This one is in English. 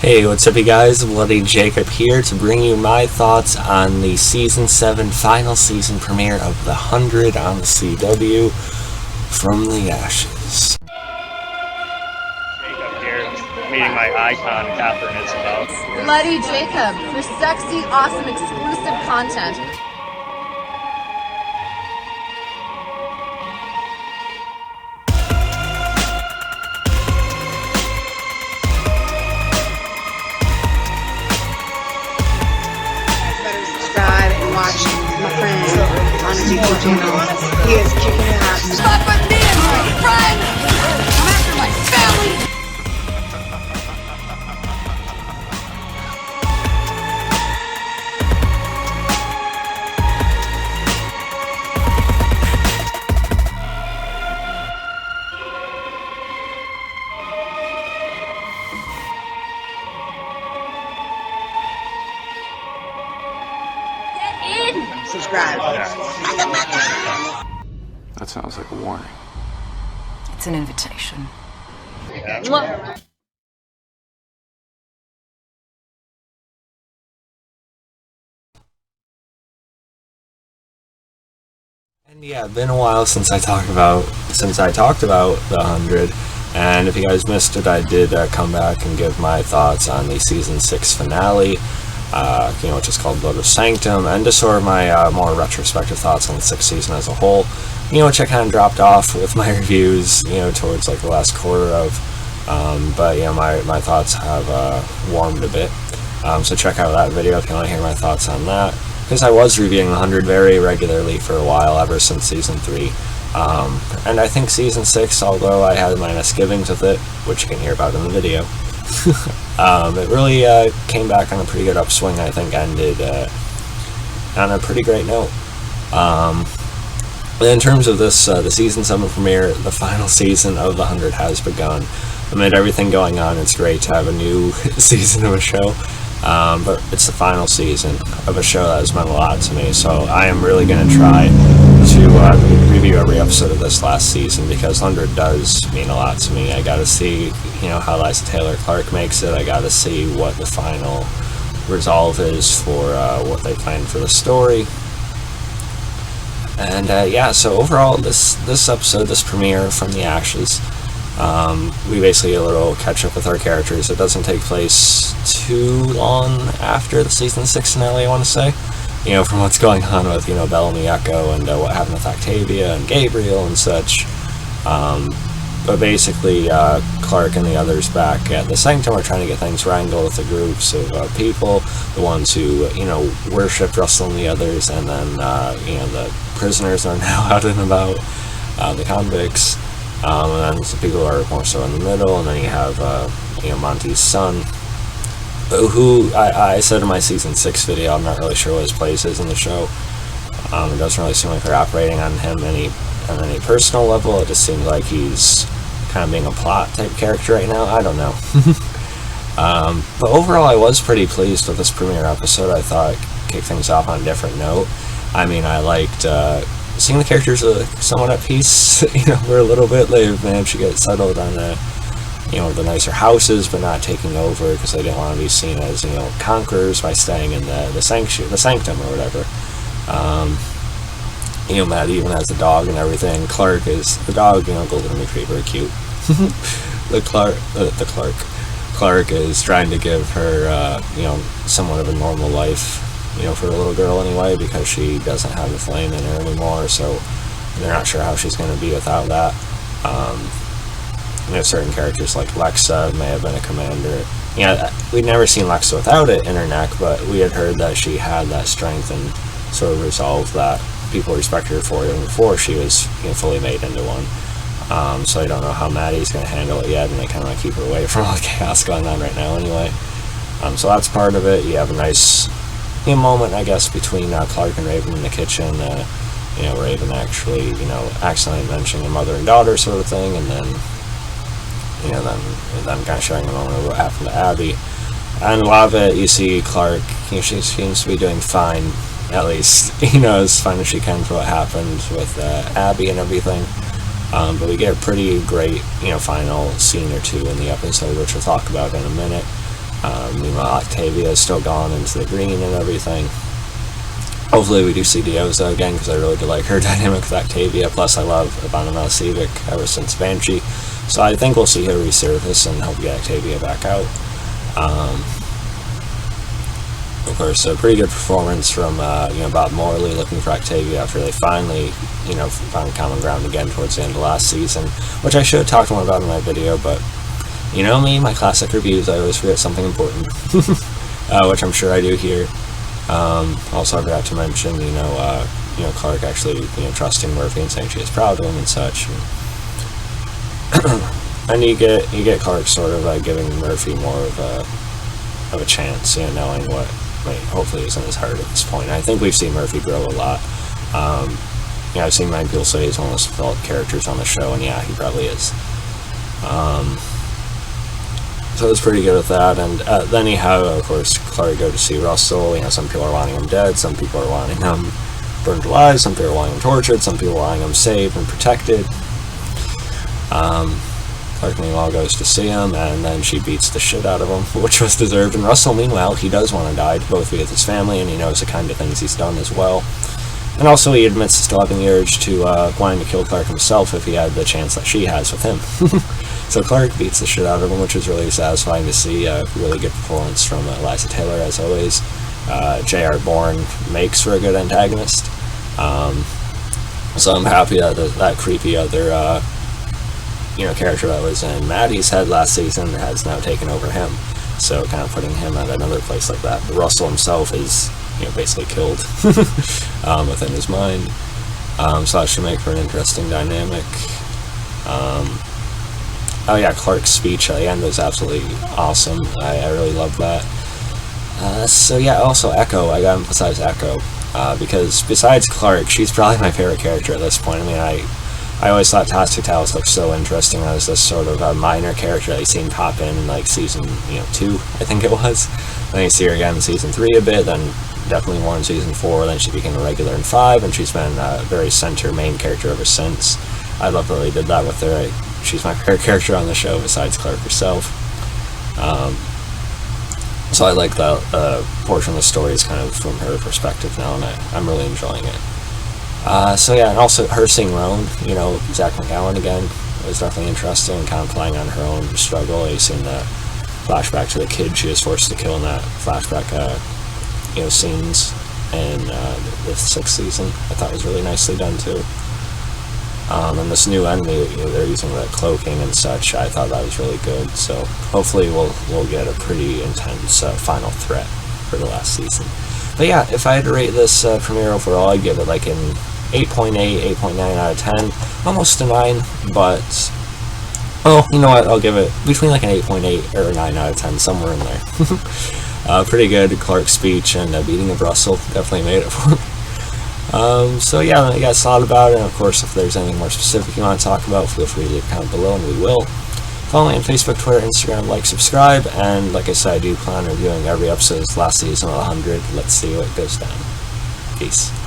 Hey, what's up you guys? Bloody Jacob here to bring you my thoughts on the Season 7 final season premiere of The 100 on the CW, From the Ashes. Jacob here, meeting my icon, Catherine Isabel. Bloody Jacob for sexy, awesome, exclusive content. Subscribe and watch my friend on his YouTube channel. He is kicking ass. Fuck with me and my friend! I'm after my family! Get in! Subscribe. That sounds like a warning. It's an invitation. Mwah. And yeah, been a while since I talked about The 100, and if you guys missed it, I did come back and give my thoughts on the Season 6 finale, which is called Blood of Sanctum, and just sort of my more retrospective thoughts on the 6th season as a whole, which I kind of dropped off with my reviews, towards like the last quarter of, but my thoughts have warmed a bit, so check out that video if you want to hear my thoughts on that, because I was reviewing The 100 very regularly for a while, ever since Season 3, and I think Season 6, although I had my misgivings with it, which you can hear about in the video, it really came back on a pretty good upswing. I think ended on a pretty great note. In terms of this, the Season 7 premiere, the final season of The 100 has begun. Amid everything going on, it's great to have a new season of a show, but it's the final season of a show that has meant a lot to me, so I am really going to try to review every episode of this last season, because 100 does mean a lot to me. I gotta see, how Liza Taylor Clark makes it. I gotta see what the final resolve is for what they planned for the story. And so overall, this episode, this premiere From the Ashes, we basically get a little catch up with our characters. It doesn't take place too long after the Season 6 finale, I want to say. From what's going on with, Bellamy Echo and what happened with Octavia and Gabriel and such. But basically, Clark and the others back at the Sanctum are trying to get things wrangled with the groups of people, the ones who, worshipped Russell and the others, and then, the prisoners are now out and about, the convicts, and then some people who are more so in the middle, and then you have, Monty's son, who I said in my Season 6 video, I'm not really sure what his place is in the show. It doesn't really seem like they're operating on him on any personal level. It just seems like he's kind of being a plot type character right now. I don't know. But overall, I was pretty pleased with this premiere episode. I thought it kicked things off on a different note. I mean, I liked seeing the characters somewhat at peace, for a little bit. They've managed to get settled on the nicer houses, but not taking over, because they didn't want to be seen as, conquerors by staying in the sanctum or whatever. Matt even has a dog and everything. Clark is the dog, golden retriever, cute. Clark is trying to give her, somewhat of a normal life, for the little girl anyway, because she doesn't have the flame in her anymore, so they're not sure how she's going to be without that. Certain characters like Lexa may have been a commander. We'd never seen Lexa without it in her neck, but we had heard that she had that strength and sort of resolve that people respected her for, even before she was fully made into one. So I don't know how Maddie's going to handle it yet, and they kind of want to keep her away from all the chaos going on right now anyway. So that's part of it. You have a nice moment, I guess, between Clark and Raven in the kitchen. Raven actually, accidentally mentioning a mother and daughter sort of thing, and then them kind of sharing a moment of what happened to Abby. And a lot of it, you see Clark, she seems to be doing fine, at least, as fine as she can for what happened with Abby and everything. But we get a pretty great, final scene or two in the episode, which we'll talk about in a minute. Meanwhile, Octavia is still gone into the green and everything. Hopefully we do see Diyoza again, because I really do like her dynamic with Octavia. Plus I love Ivana Milicevic ever since Banshee. So I think we'll see her resurface and hope we get Octavia back out. Of course, a pretty good performance from Bob Morley looking for Octavia after they finally found common ground again towards the end of last season, which I should have talked more about in my video, but you know me, my classic reviews, I always forget something important, which I'm sure I do here. Also, I forgot to mention, Clark actually, trusting Murphy and saying she is proud of him and such. And you get Clark sort of giving Murphy more of a chance, knowing what hopefully is in his heart at this point. I think we've seen Murphy grow a lot. I've seen many people say he's one of the most developed characters on the show, and yeah, he probably is. So it's pretty good with that, and then you have, of course, Clark go to see Russell. Some people are wanting him dead, some people are wanting him burned alive, some people are wanting him tortured, some people are wanting him saved and protected. Clark meanwhile goes to see him, and then she beats the shit out of him, which was deserved. And Russell, meanwhile, he does want to die to both be with his family, and he knows the kind of things he's done as well. And also he admits to still having the urge to wanting to kill Clark himself if he had the chance that she has with him. So Clark beats the shit out of him, which was really satisfying to see. Really good performance from Liza Taylor, as always. J.R. Bourne makes for a good antagonist. So I'm happy that that creepy other character that was in Maddie's head last season has now taken over him. So kind of putting him at another place like that. But Russell himself is basically killed within his mind. So that should make for an interesting dynamic. Oh yeah, Clark's speech at the end was absolutely awesome. I really loved that. So yeah, also Echo. I gotta emphasize Echo. Because besides Clark, she's probably my favorite character at this point. I mean, I always thought Tastic Talos looked so interesting as this sort of a minor character that you seen pop in like season 2, I think it was. Then you see her again in season 3 a bit, then definitely more in season 4, then she became a regular in 5, and she's been a very center main character ever since. I love that they did that with her. She's my favorite character on the show besides Clark herself. So I like that portion of the story is kind of from her perspective now, and I'm really enjoying it. So yeah, and also her seeing Roan, Zach McGowan again, was definitely interesting, kind of playing on her own struggle. You've seen the flashback to the kid she was forced to kill in that flashback, scenes in the 6th season. I thought was really nicely done too. And this new enemy, they're using the cloaking and such. I thought that was really good. So hopefully we'll get a pretty intense final threat for the last season. But yeah, if I had to rate this premiere overall, I'd give it like an 8.8, 8.9 out of 10. Almost a 9, but you know what? I'll give it between like an 8.8 or a 9 out of 10, somewhere in there. Pretty good. Clark's speech and beating of Russell definitely made it for me. So yeah, let me guys thought about it, and of course if there's anything more specific you want to talk about, feel free to leave a comment below and we will. Follow me on Facebook, Twitter, Instagram, like, subscribe, and like I said, I do plan on reviewing every episode of last season of 100. Let's see what goes down. Peace.